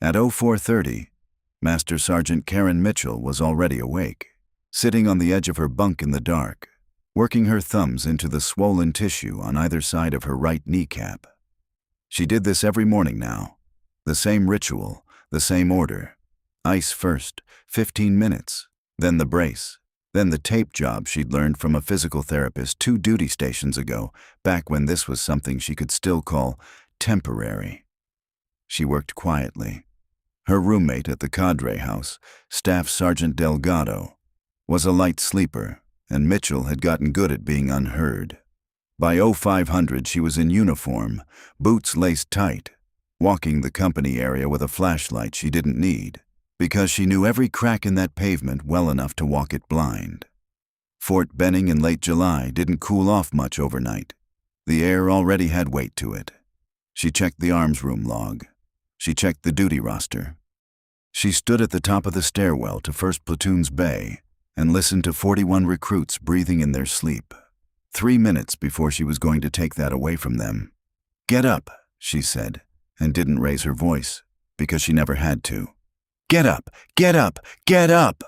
At 04:30, Master Sergeant Karen Mitchell was already awake, sitting on the edge of her bunk in the dark, working her thumbs into the swollen tissue on either side of her right kneecap. She did this every morning now. The same ritual, the same order. Ice first, 15 minutes, then the brace, then the tape job she'd learned from a physical therapist 2 duty stations ago, back when this was something she could still call temporary. She worked quietly. Her roommate at the cadre house, Staff Sergeant Delgado, was a light sleeper, and Mitchell had gotten good at being unheard. By 0500 she was in uniform, boots laced tight, walking the company area with a flashlight she didn't need, because she knew every crack in that pavement well enough to walk it blind. Fort Benning in late July didn't cool off much overnight. The air already had weight to it. She checked the arms room log. She checked the duty roster. She stood at the top of the stairwell to 1st Platoon's bay and listened to 41 recruits breathing in their sleep. 3 minutes before she was going to take that away from them. "Get up," she said, and didn't raise her voice, because she never had to. "Get up! Get up! Get up!"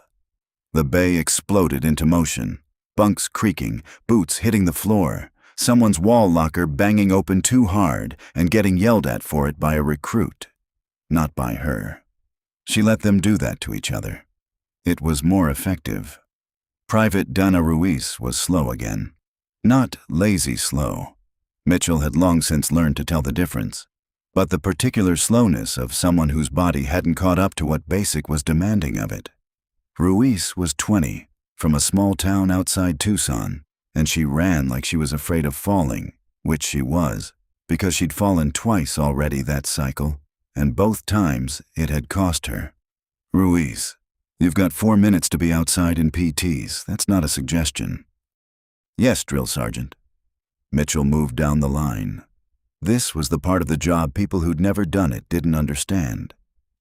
The bay exploded into motion, bunks creaking, boots hitting the floor, someone's wall locker banging open too hard and getting yelled at for it by a recruit. Not by her. She let them do that to each other. It was more effective. Private Dana Ruiz was slow again. Not lazy slow. Mitchell had long since learned to tell the difference. But the particular slowness of someone whose body hadn't caught up to what basic was demanding of it. Ruiz was 20, from a small town outside Tucson, and she ran like she was afraid of falling, which she was, because she'd fallen twice already that cycle, and both times it had cost her. "Ruiz, you've got 4 minutes to be outside in PTs. That's not a suggestion." "Yes, Drill Sergeant." Mitchell moved down the line. This was the part of the job people who'd never done it didn't understand.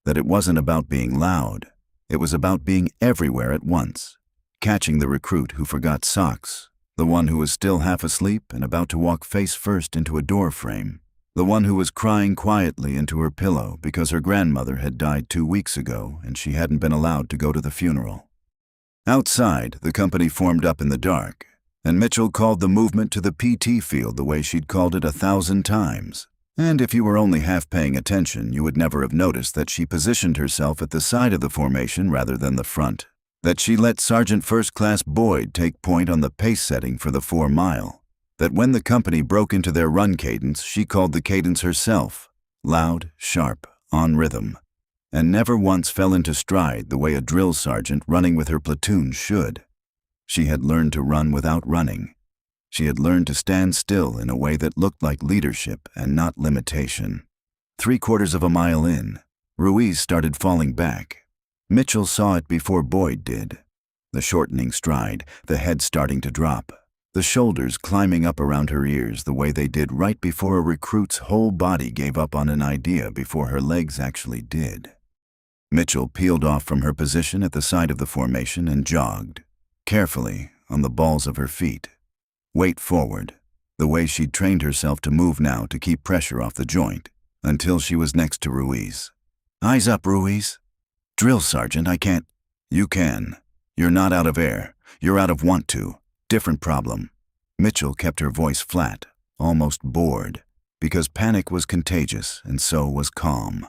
That it wasn't about being loud. It was about being everywhere at once. Catching the recruit who forgot socks, the one who was still half asleep and about to walk face first into a door frame, the one who was crying quietly into her pillow because her grandmother had died 2 weeks ago and she hadn't been allowed to go to the funeral. Outside, the company formed up in the dark, and Mitchell called the movement to the PT field the way she'd called it 1,000 times. And if you were only half paying attention, you would never have noticed that she positioned herself at the side of the formation rather than the front, that she let Sergeant First Class Boyd take point on the pace setting for the 4 mile, that when the company broke into their run cadence, she called the cadence herself, loud, sharp, on rhythm, and never once fell into stride the way a drill sergeant running with her platoon should. She had learned to run without running. She had learned to stand still in a way that looked like leadership and not limitation. 3/4 of a mile in, Ruiz started falling back. Mitchell saw it before Boyd did. The shortening stride, the head starting to drop, the shoulders climbing up around her ears the way they did right before a recruit's whole body gave up on an idea before her legs actually did. Mitchell peeled off from her position at the side of the formation and jogged, carefully, on the balls of her feet. Weight forward, the way she'd trained herself to move now to keep pressure off the joint, until she was next to Ruiz. "Eyes up, Ruiz." "Drill Sergeant, I can't." "You can. You're not out of air. You're out of want to. Different problem." Mitchell kept her voice flat, almost bored, because panic was contagious and so was calm.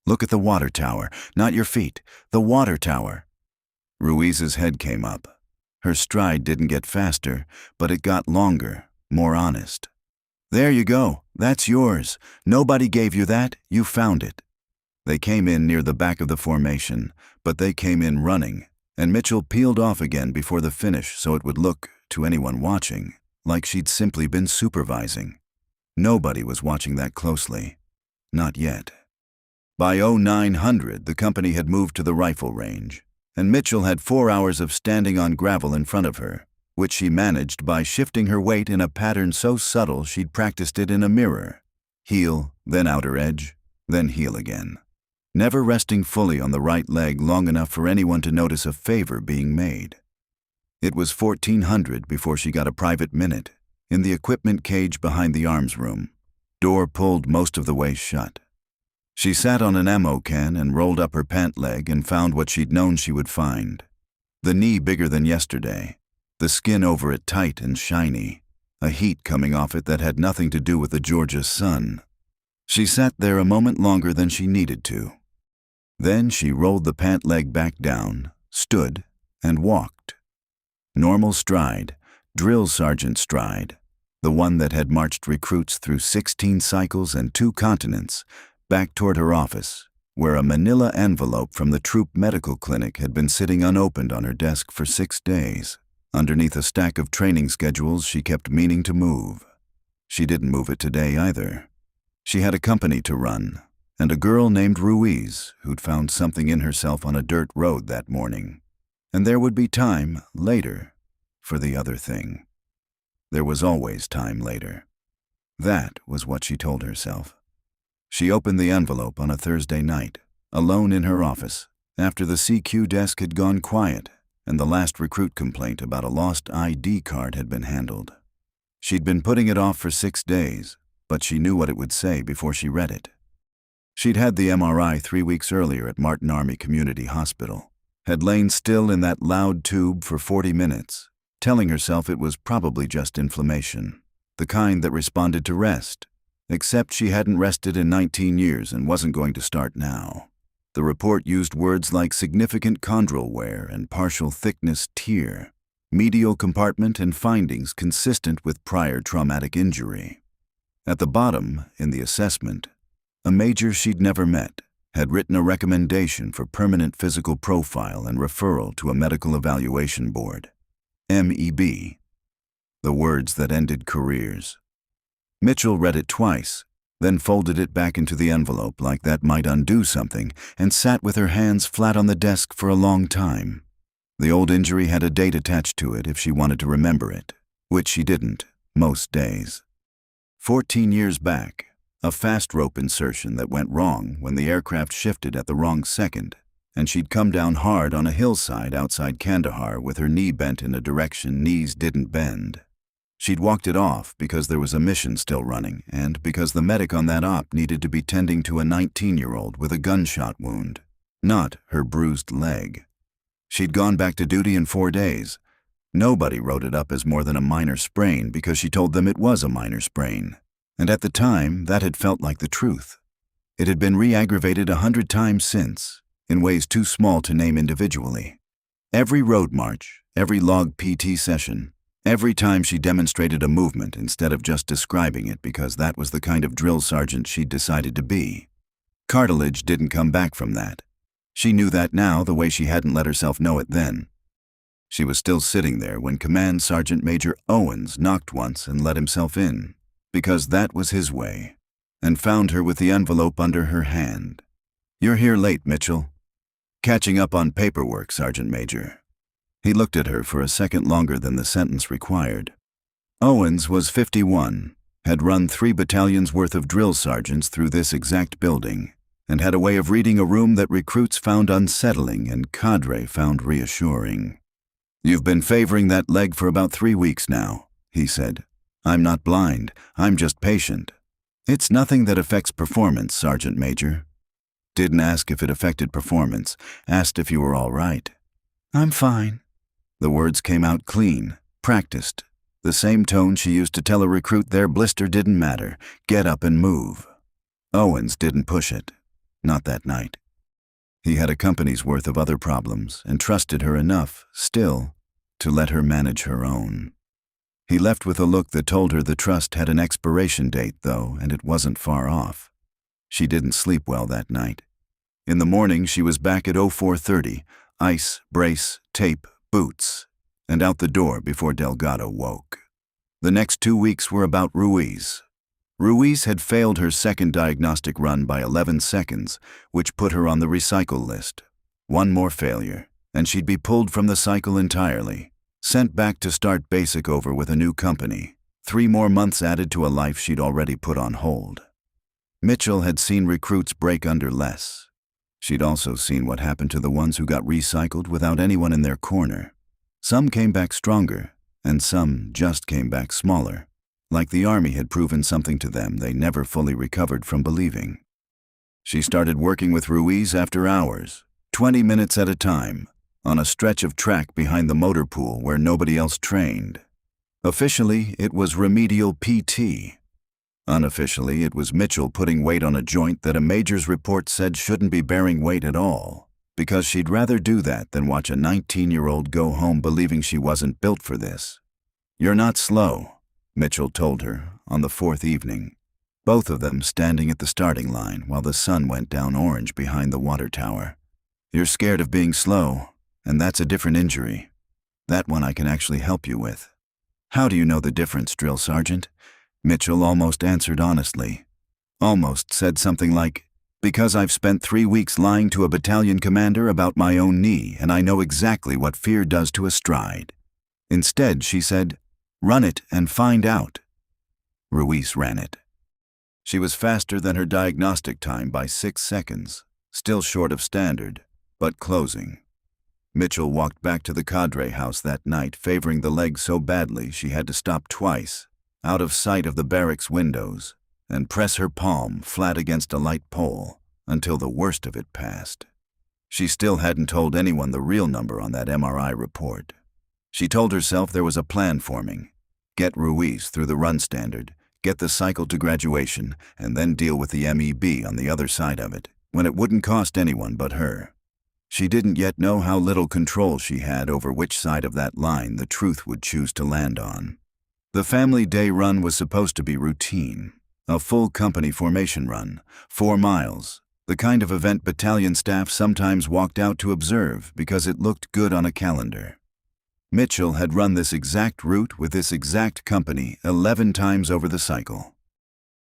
"Look at the water tower, not your feet. The water tower." Ruiz's head came up. Her stride didn't get faster, but it got longer, more honest. "There you go. That's yours. Nobody gave you that. You found it." They came in near the back of the formation, but they came in running, and Mitchell peeled off again before the finish so it would look, to anyone watching, like she'd simply been supervising. Nobody was watching that closely. Not yet. By 0900, the company had moved to the rifle range, and Mitchell had 4 hours of standing on gravel in front of her, which she managed by shifting her weight in a pattern so subtle she'd practiced it in a mirror. Heel, then outer edge, then heel again. Never resting fully on the right leg long enough for anyone to notice a favor being made. It was 1400 before she got a private minute, in the equipment cage behind the arms room. Door pulled most of the way shut. She sat on an ammo can and rolled up her pant leg and found what she'd known she would find. The knee bigger than yesterday, the skin over it tight and shiny, a heat coming off it that had nothing to do with the Georgia sun. She sat there a moment longer than she needed to. Then she rolled the pant leg back down, stood, and walked. Normal stride, drill sergeant stride, the one that had marched recruits through 16 cycles and 2 continents, back toward her office, where a manila envelope from the troop medical clinic had been sitting unopened on her desk for 6 days. Underneath a stack of training schedules she kept meaning to move. She didn't move it today either. She had a company to run, and a girl named Ruiz who'd found something in herself on a dirt road that morning. And there would be time, later, for the other thing. There was always time later. That was what she told herself. She opened the envelope on a Thursday night, alone in her office, after the CQ desk had gone quiet and the last recruit complaint about a lost ID card had been handled. She'd been putting it off for 6 days, but she knew what it would say before she read it. She'd had the MRI 3 weeks earlier at Martin Army Community Hospital, had lain still in that loud tube for 40 minutes, telling herself it was probably just inflammation, the kind that responded to rest, except she hadn't rested in 19 years and wasn't going to start now. The report used words like significant chondral wear and partial thickness tear, medial compartment and findings consistent with prior traumatic injury. At the bottom, in the assessment, a major she'd never met had written a recommendation for permanent physical profile and referral to a medical evaluation board. MEB. The words that ended careers. Mitchell read it twice, then folded it back into the envelope like that might undo something, and sat with her hands flat on the desk for a long time. The old injury had a date attached to it if she wanted to remember it, which she didn't, most days. 14 years back, a fast rope insertion that went wrong when the aircraft shifted at the wrong second, and she'd come down hard on a hillside outside Kandahar with her knee bent in a direction knees didn't bend. She'd walked it off because there was a mission still running and because the medic on that op needed to be tending to a 19-year-old with a gunshot wound, not her bruised leg. She'd gone back to duty in 4 days. Nobody wrote it up as more than a minor sprain because she told them it was a minor sprain. And at the time, that had felt like the truth. It had been re-aggravated 100 times since, in ways too small to name individually. Every road march, every log PT session, every time she demonstrated a movement instead of just describing it because that was the kind of drill sergeant she'd decided to be. Cartilage didn't come back from that. She knew that now the way she hadn't let herself know it then. She was still sitting there when Command Sergeant Major Owens knocked once and let himself in, because that was his way, and found her with the envelope under her hand. "You're here late, Mitchell." "Catching up on paperwork, Sergeant Major." He looked at her for a second longer than the sentence required. Owens was 51, had run 3 battalions worth of drill sergeants through this exact building, and had a way of reading a room that recruits found unsettling and cadre found reassuring. "You've been favoring that leg for about 3 weeks now," he said. "I'm not blind, I'm just patient. It's nothing that affects performance, Sergeant Major." Didn't ask if it affected performance, asked if you were all right. "I'm fine." The words came out clean, practiced, the same tone she used to tell a recruit their blister didn't matter, get up and move. Owens didn't push it, not that night. He had a company's worth of other problems and trusted her enough, still, to let her manage her own. He left with a look that told her the trust had an expiration date, though, and it wasn't far off. She didn't sleep well that night. In the morning, she was back at 04:30, ice, brace, tape, boots, and out the door before Delgado woke. The next 2 weeks were about Ruiz. Ruiz had failed her second diagnostic run by 11 seconds, which put her on the recycle list. One more failure, and she'd be pulled from the cycle entirely, sent back to start basic over with a new company, 3 more months added to a life she'd already put on hold. Mitchell had seen recruits break under less. She'd also seen what happened to the ones who got recycled without anyone in their corner. Some came back stronger, and some just came back smaller, like the Army had proven something to them they never fully recovered from believing. She started working with Ruiz after hours, 20 minutes at a time, on a stretch of track behind the motor pool where nobody else trained. Officially, it was remedial PT. Unofficially, it was Mitchell putting weight on a joint that a major's report said shouldn't be bearing weight at all, because she'd rather do that than watch a 19-year-old go home believing she wasn't built for this. "You're not slow," Mitchell told her on the fourth evening, both of them standing at the starting line while the sun went down orange behind the water tower. "You're scared of being slow, and that's a different injury. That one I can actually help you with." "How do you know the difference, Drill Sergeant?" Mitchell almost answered honestly. Almost said something like, "Because I've spent 3 weeks lying to a battalion commander about my own knee, and I know exactly what fear does to a stride." Instead, she said, "Run it and find out." Ruiz ran it. She was faster than her diagnostic time by 6 seconds, still short of standard, but closing. Mitchell walked back to the cadre house that night, favoring the leg so badly she had to stop twice, out of sight of the barracks windows, and press her palm flat against a light pole until the worst of it passed. She still hadn't told anyone the real number on that MRI report. She told herself there was a plan forming. Get Ruiz through the run standard, get the cycle to graduation, and then deal with the MEB on the other side of it, when it wouldn't cost anyone but her. She didn't yet know how little control she had over which side of that line the truth would choose to land on. The family day run was supposed to be routine, a full company formation run, 4 miles, the kind of event battalion staff sometimes walked out to observe because it looked good on a calendar. Mitchell had run this exact route with this exact company 11 times over the cycle.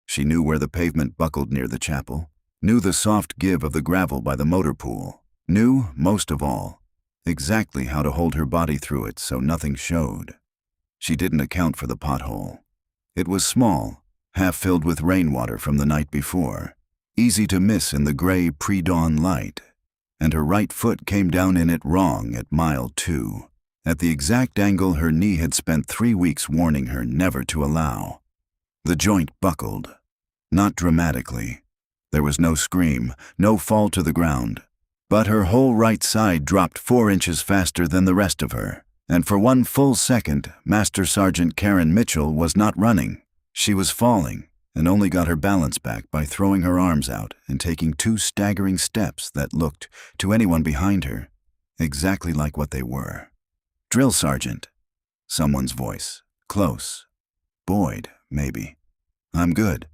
She knew where the pavement buckled near the chapel, knew the soft give of the gravel by the motor pool, knew, most of all, exactly how to hold her body through it so nothing showed. She didn't account for the pothole. It was small, half filled with rainwater from the night before, easy to miss in the gray pre-dawn light, and her right foot came down in it wrong at mile 2, at the exact angle her knee had spent 3 weeks warning her never to allow. The joint buckled. Not dramatically. There was no scream, no fall to the ground, but her whole right side dropped 4 inches faster than the rest of her. And for 1 full second, Master Sergeant Karen Mitchell was not running. She was falling, and only got her balance back by throwing her arms out and taking 2 staggering steps that looked, to anyone behind her, exactly like what they were. "Drill Sergeant." Someone's voice. Close. Boyd, maybe. "I'm good."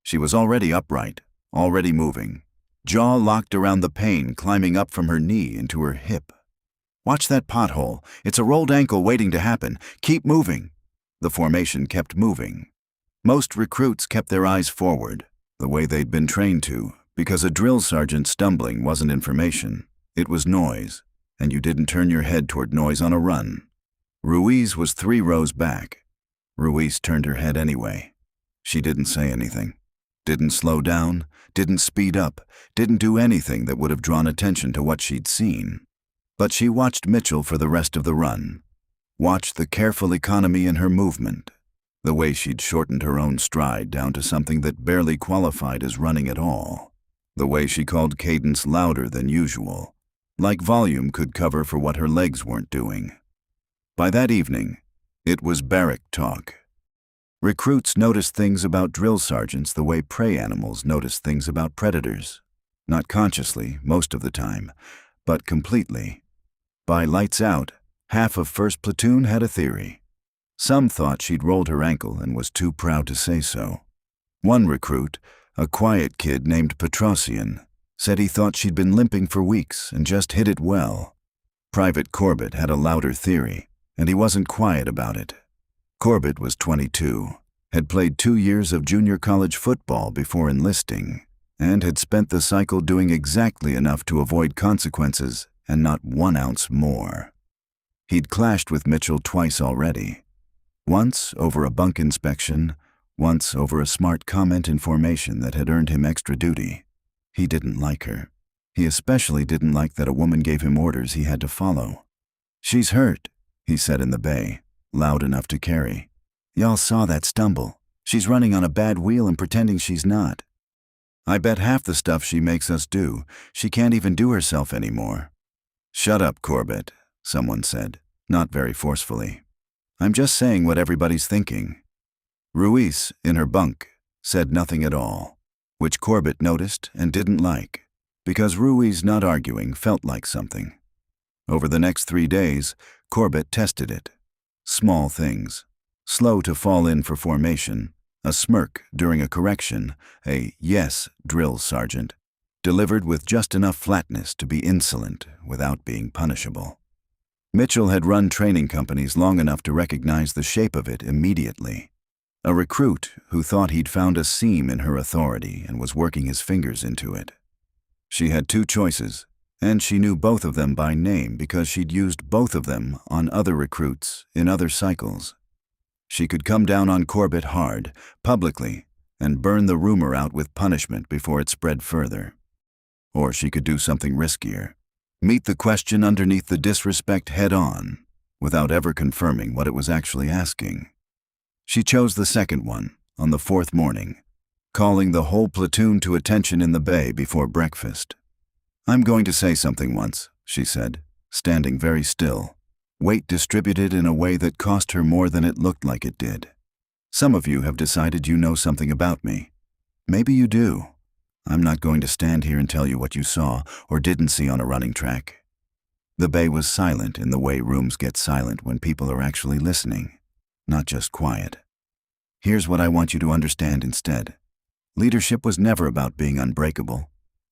She was already upright, already moving, jaw locked around the pain climbing up from her knee into her hip. "Watch that pothole. It's a rolled ankle waiting to happen. Keep moving." The formation kept moving. Most recruits kept their eyes forward, the way they'd been trained to, because a drill sergeant stumbling wasn't information. It was noise, and you didn't turn your head toward noise on a run. Ruiz was 3 rows back. Ruiz turned her head anyway. She didn't say anything. Didn't slow down, didn't speed up, didn't do anything that would have drawn attention to what she'd seen. But she watched Mitchell for the rest of the run, watched the careful economy in her movement, the way she'd shortened her own stride down to something that barely qualified as running at all, the way she called cadence louder than usual, like volume could cover for what her legs weren't doing. By that evening, it was barrack talk. Recruits noticed things about drill sergeants the way prey animals notice things about predators. Not consciously, most of the time, but completely. By lights out, half of 1st Platoon had a theory. Some thought she'd rolled her ankle and was too proud to say so. One recruit, a quiet kid named Petrosian, said he thought she'd been limping for weeks and just hit it well. Private Corbett had a louder theory, and he wasn't quiet about it. Corbett was 22, had played 2 years of junior college football before enlisting, and had spent the cycle doing exactly enough to avoid consequences and not 1 ounce more. He'd clashed with Mitchell twice already. Once over a bunk inspection, once over a smart comment in formation that had earned him extra duty. He didn't like her. He especially didn't like that a woman gave him orders he had to follow. "She's hurt," he said in the bay, loud enough to carry. "Y'all saw that stumble. She's running on a bad wheel and pretending she's not." I bet half the stuff she makes us do, she can't even do herself anymore." "Shut up, Corbett," someone said, not very forcefully. "I'm just saying what everybody's thinking." Ruiz, in her bunk, said nothing at all, which Corbett noticed and didn't like, because Ruiz not arguing felt like something. Over the next 3 days, Corbett tested it. Small things. Slow to fall in for formation, a smirk during a correction, a "yes" drill sergeant, delivered with just enough flatness to be insolent without being punishable. Mitchell had run training companies long enough to recognize the shape of it immediately. A recruit who thought he'd found a seam in her authority and was working his fingers into it. She had 2 choices, and she knew both of them by name because she'd used both of them on other recruits in other cycles. She could come down on Corbett hard, publicly, and burn the rumor out with punishment before it spread further. Or she could do something riskier, meet the question underneath the disrespect head-on, without ever confirming what it was actually asking. She chose the second one on the 4th morning, calling the whole platoon to attention in the bay before breakfast. "I'm going to say something once," she said, standing very still, weight distributed in a way that cost her more than it looked like it did. "Some of you have decided you know something about me. Maybe you do. I'm not going to stand here and tell you what you saw or didn't see on a running track." The bay was silent in the way rooms get silent when people are actually listening, not just quiet. "Here's what I want you to understand instead. Leadership was never about being unbreakable.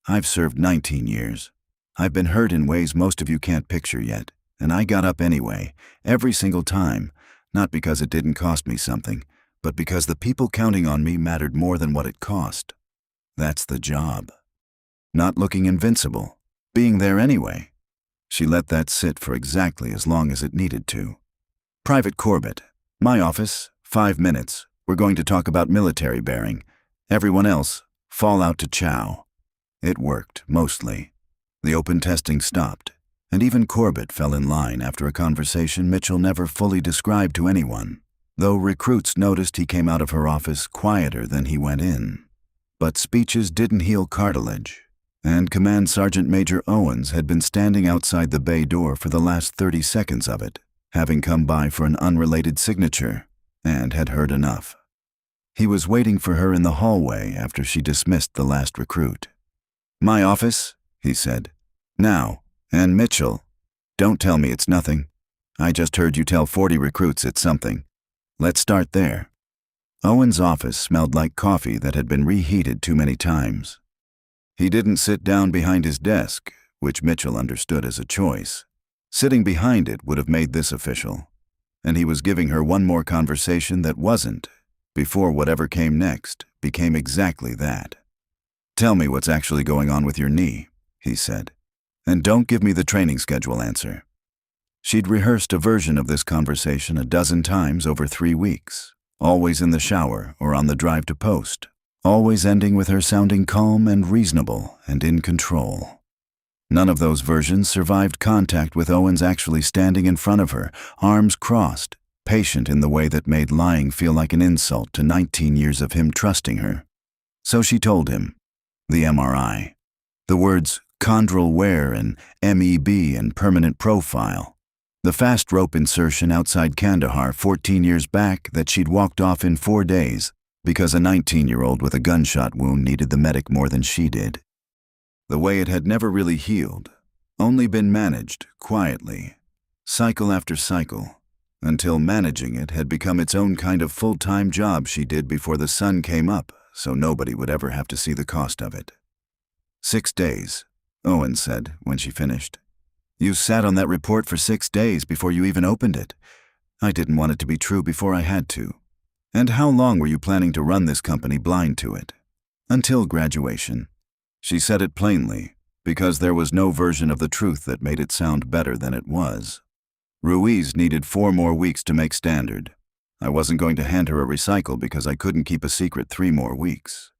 I've served 19 years. I've been hurt in ways most of you can't picture yet, and I got up anyway, every single time, not because it didn't cost me something, but because the people counting on me mattered more than what it cost. That's the job. Not looking invincible, being there anyway." She let that sit for exactly as long as it needed to. "Private Corbett, my office, 5 minutes. We're going to talk about military bearing. Everyone else, fall out to chow." It worked, mostly. The open testing stopped, and even Corbett fell in line after a conversation Mitchell never fully described to anyone, though recruits noticed he came out of her office quieter than he went in. But speeches didn't heal cartilage, and Command Sergeant Major Owens had been standing outside the bay door for the last 30 seconds of it, having come by for an unrelated signature, and had heard enough. He was waiting for her in the hallway after she dismissed the last recruit. "My office," he said. "Now, and Mitchell, don't tell me it's nothing. I just heard you tell 40 recruits it's something. Let's start there." Owen's office smelled like coffee that had been reheated too many times. He didn't sit down behind his desk, which Mitchell understood as a choice. Sitting behind it would have made this official, and he was giving her one more conversation that wasn't, before whatever came next became exactly that. "Tell me what's actually going on with your knee," he said, "and don't give me the training schedule answer." She'd rehearsed a version of this conversation a dozen times over 3 weeks, always in the shower or on the drive to post, always ending with her sounding calm and reasonable and in control. None of those versions survived contact with Owens actually standing in front of her, arms crossed, patient in the way that made lying feel like an insult to 19 years of him trusting her. So she told him. The MRI. The words chondral wear and MEB and permanent profile. The fast rope insertion outside Kandahar 14 years back that she'd walked off in 4 days because a 19-year-old with a gunshot wound needed the medic more than she did. The way it had never really healed, only been managed quietly, cycle after cycle, until managing it had become its own kind of full-time job she did before the sun came up, so nobody would ever have to see the cost of it. 6 days, Owen said when she finished. "You sat on that report for 6 days before you even opened it. I didn't want it to be true before I had to. And how long were you planning to run this company blind to it?" "Until graduation." She said it plainly, because there was no version of the truth that made it sound better than it was. Ruiz needed 4 more weeks to make standard. I wasn't going to hand her a recycle because I couldn't keep a secret 3 more weeks.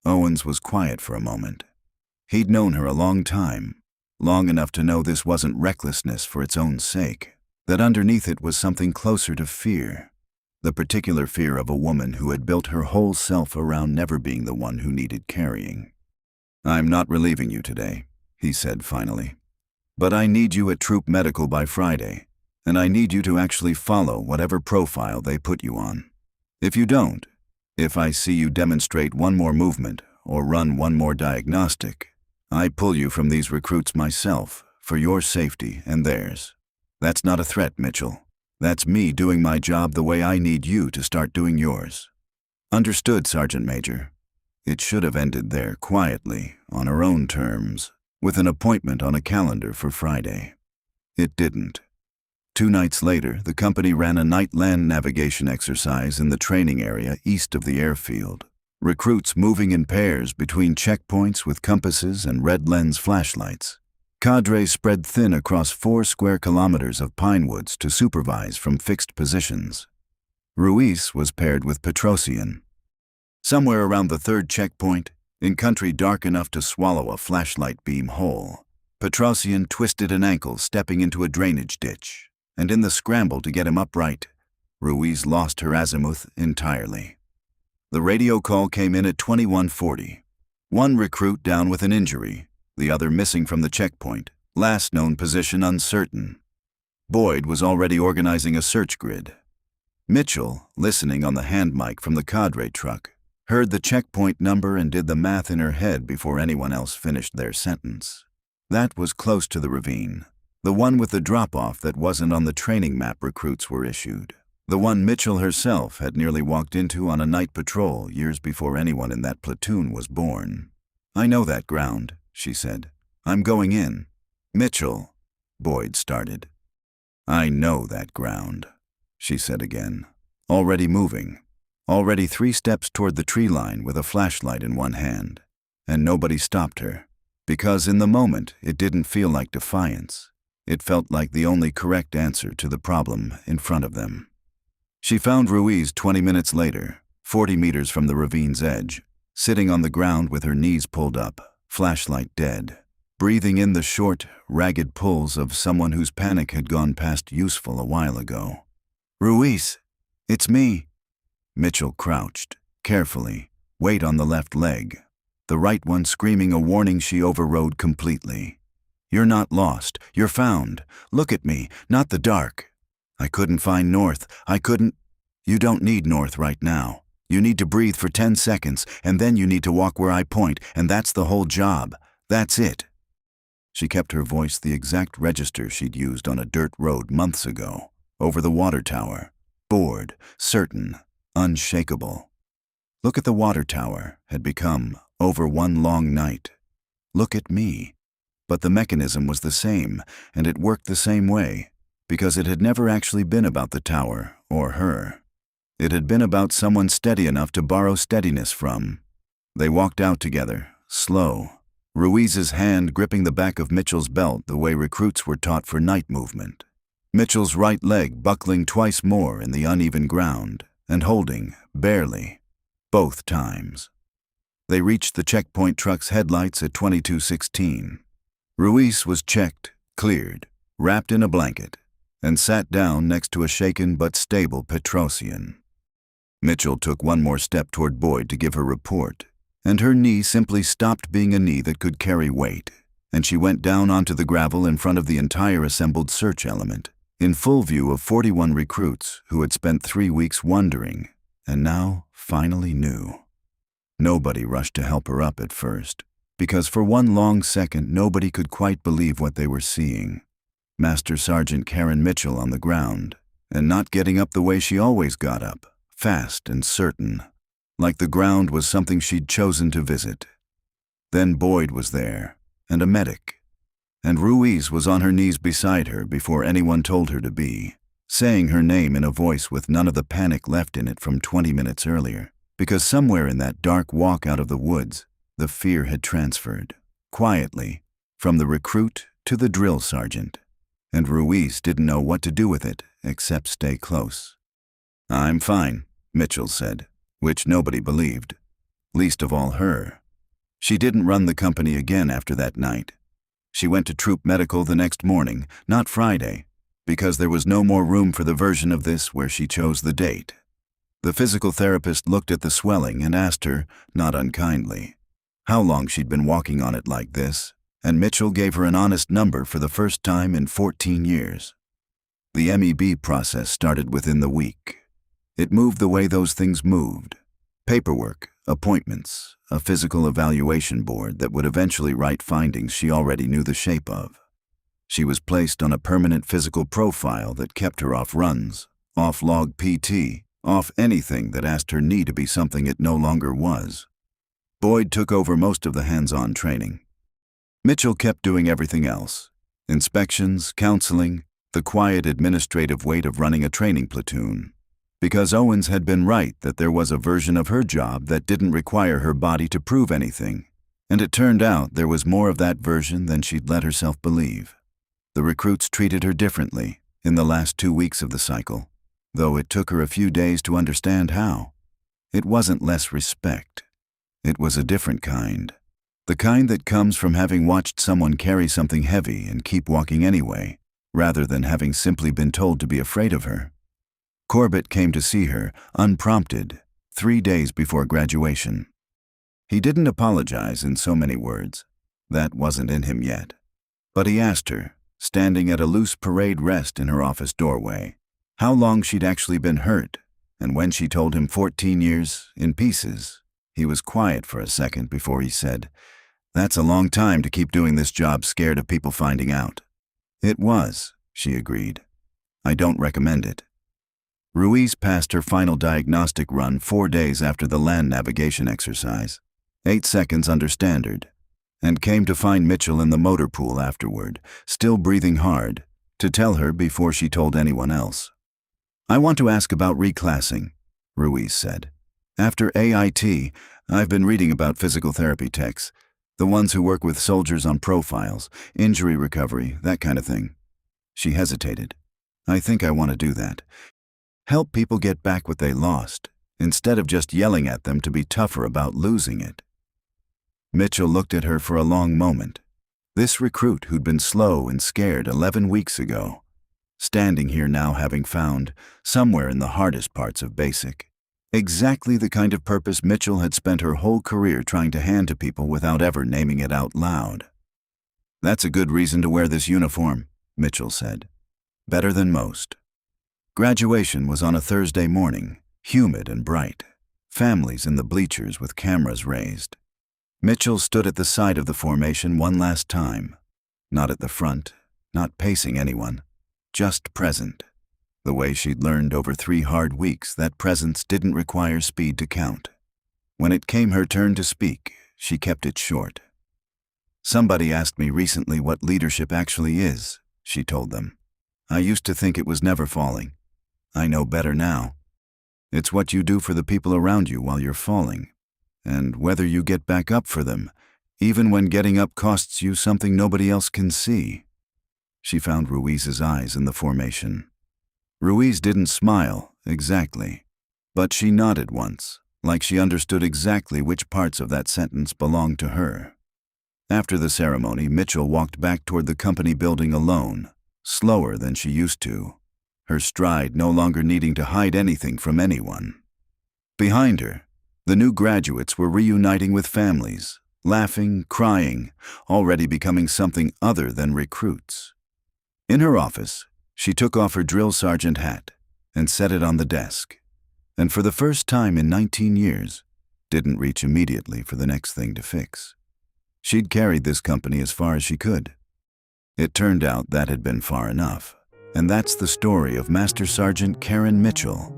Owens was quiet for a moment. He'd known her a long time, long enough to know this wasn't recklessness for its own sake, that underneath it was something closer to fear, the particular fear of a woman who had built her whole self around never being the one who needed carrying. "I'm not relieving you today," he said finally. "But I need you at Troop Medical by Friday, and I need you to actually follow whatever profile they put you on. If you don't, if I see you demonstrate one more movement or run one more diagnostic, I pull you from these recruits myself for your safety and theirs. That's not a threat, Mitchell. That's me doing my job the way I need you to start doing yours." "Understood, Sergeant Major." It should have ended there, quietly, on her own terms, with an appointment on a calendar for Friday. It didn't. 2 nights later, the company ran a night land navigation exercise in the training area east of the airfield. Recruits moving in pairs between checkpoints with compasses and red lens flashlights. Cadres spread thin across 4 square kilometers of pine woods to supervise from fixed positions. Ruiz was paired with Petrosian. Somewhere around the 3rd checkpoint, in country dark enough to swallow a flashlight beam whole, Petrosian twisted an ankle stepping into a drainage ditch, and in the scramble to get him upright, Ruiz lost her azimuth entirely. The radio call came in at 21:40. 1 recruit down with an injury, the other missing from the checkpoint, last known position uncertain. Boyd was already organizing a search grid. Mitchell, listening on the hand mic from the cadre truck, heard the checkpoint number and did the math in her head before anyone else finished their sentence. That was close to the ravine, the one with the drop-off that wasn't on the training map recruits were issued, the one Mitchell herself had nearly walked into on a night patrol years before anyone in that platoon was born. "I know that ground," she said. "I'm going in." "Mitchell," Boyd started. "I know that ground," she said again, already moving, already 3 steps toward the tree line with a flashlight in one hand. And nobody stopped her, because in the moment it didn't feel like defiance. It felt like the only correct answer to the problem in front of them. She found Ruiz 20 minutes later, 40 meters from the ravine's edge, sitting on the ground with her knees pulled up, flashlight dead, breathing in the short, ragged pulls of someone whose panic had gone past useful a while ago. "Ruiz, it's me." Mitchell crouched, carefully, weight on the left leg, the right one screaming a warning she overrode completely. "You're not lost. You're found. Look at me, not the dark. I couldn't find North. I couldn't." "You don't need North right now. You need to breathe for 10 seconds, and then you need to walk where I point, and that's the whole job. That's it." She kept her voice the exact register she'd used on a dirt road months ago, over the water tower. Bored, certain, unshakable. "Look at the water tower" had become, over one long night. "Look at me." But the mechanism was the same, and it worked the same way, because it had never actually been about the tower or her. It had been about someone steady enough to borrow steadiness from. They walked out together, slow, Ruiz's hand gripping the back of Mitchell's belt the way recruits were taught for night movement. Mitchell's right leg buckling twice more in the uneven ground, and holding, barely, both times. They reached the checkpoint truck's headlights at 22:16. Ruiz was checked, cleared, wrapped in a blanket, and sat down next to a shaken but stable Petrosian. Mitchell took one more step toward Boyd to give her report, and her knee simply stopped being a knee that could carry weight, and she went down onto the gravel in front of the entire assembled search element, in full view of 41 recruits who had spent 3 weeks wondering, and now finally knew. Nobody rushed to help her up at first, because for one long second nobody could quite believe what they were seeing. Master Sergeant Karen Mitchell on the ground, and not getting up the way she always got up, fast and certain, like the ground was something she'd chosen to visit. Then Boyd was there, and a medic, and Ruiz was on her knees beside her before anyone told her to be, saying her name in a voice with none of the panic left in it from 20 minutes earlier, because somewhere in that dark walk out of the woods, the fear had transferred, quietly, from the recruit to the drill sergeant, and Ruiz didn't know what to do with it except stay close. "I'm fine," Mitchell said, which nobody believed, least of all her. She didn't run the company again after that night. She went to Troop Medical the next morning, not Friday, because there was no more room for the version of this where she chose the date. The physical therapist looked at the swelling and asked her, not unkindly, how long she'd been walking on it like this, and Mitchell gave her an honest number for the first time in 14 years. The MEB process started within the week. It moved the way those things moved. Paperwork, appointments, a physical evaluation board that would eventually write findings she already knew the shape of. She was placed on a permanent physical profile that kept her off runs, off log PT, off anything that asked her knee to be something it no longer was. Boyd took over most of the hands-on training. Mitchell kept doing everything else: inspections, counseling, the quiet administrative weight of running a training platoon. Because Owens had been right that there was a version of her job that didn't require her body to prove anything, and it turned out there was more of that version than she'd let herself believe. The recruits treated her differently in the last 2 weeks of the cycle, though it took her a few days to understand how. It wasn't less respect. It was a different kind. The kind that comes from having watched someone carry something heavy and keep walking anyway, rather than having simply been told to be afraid of her. Corbett came to see her, unprompted, 3 days before graduation. He didn't apologize in so many words. That wasn't in him yet. But he asked her, standing at a loose parade rest in her office doorway, how long she'd actually been hurt, and when she told him 14 years, in pieces, he was quiet for a second before he said, "That's a long time to keep doing this job scared of people finding out." "It was," she agreed. "I don't recommend it." Ruiz passed her final diagnostic run 4 days after the land navigation exercise, 8 seconds under standard, and came to find Mitchell in the motor pool afterward, still breathing hard, to tell her before she told anyone else. "I want to ask about reclassing," Ruiz said. "After AIT, I've been reading about physical therapy techs, the ones who work with soldiers on profiles, injury recovery, that kind of thing." She hesitated. "I think I want to do that. Help people get back what they lost, instead of just yelling at them to be tougher about losing it." Mitchell looked at her for a long moment. This recruit who'd been slow and scared 11 weeks ago, standing here now having found, somewhere in the hardest parts of basic, exactly the kind of purpose Mitchell had spent her whole career trying to hand to people without ever naming it out loud. "That's a good reason to wear this uniform," Mitchell said. "Better than most." Graduation was on a Thursday morning, humid and bright. Families in the bleachers with cameras raised. Mitchell stood at the side of the formation one last time. Not at the front, not pacing anyone, just present. The way she'd learned over 3 hard weeks that presence didn't require speed to count. When it came her turn to speak, she kept it short. "Somebody asked me recently what leadership actually is," she told them. "I used to think it was never falling. I know better now. It's what you do for the people around you while you're falling, and whether you get back up for them, even when getting up costs you something nobody else can see." She found Ruiz's eyes in the formation. Ruiz didn't smile, exactly, but she nodded once, like she understood exactly which parts of that sentence belonged to her. After the ceremony, Mitchell walked back toward the company building alone, slower than she used to, her stride no longer needing to hide anything from anyone. Behind her, the new graduates were reuniting with families, laughing, crying, already becoming something other than recruits. In her office, she took off her drill sergeant hat and set it on the desk, and for the first time in 19 years, didn't reach immediately for the next thing to fix. She'd carried this company as far as she could. It turned out that had been far enough. And that's the story of Master Sergeant Karen Mitchell,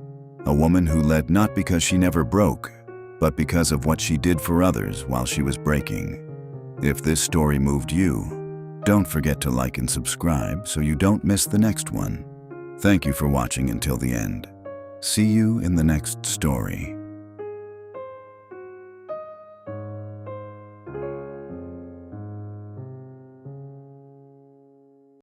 a woman who led not because she never broke, but because of what she did for others while she was breaking. If this story moved you, don't forget to like and subscribe so you don't miss the next one. Thank you for watching until the end. See you in the next story.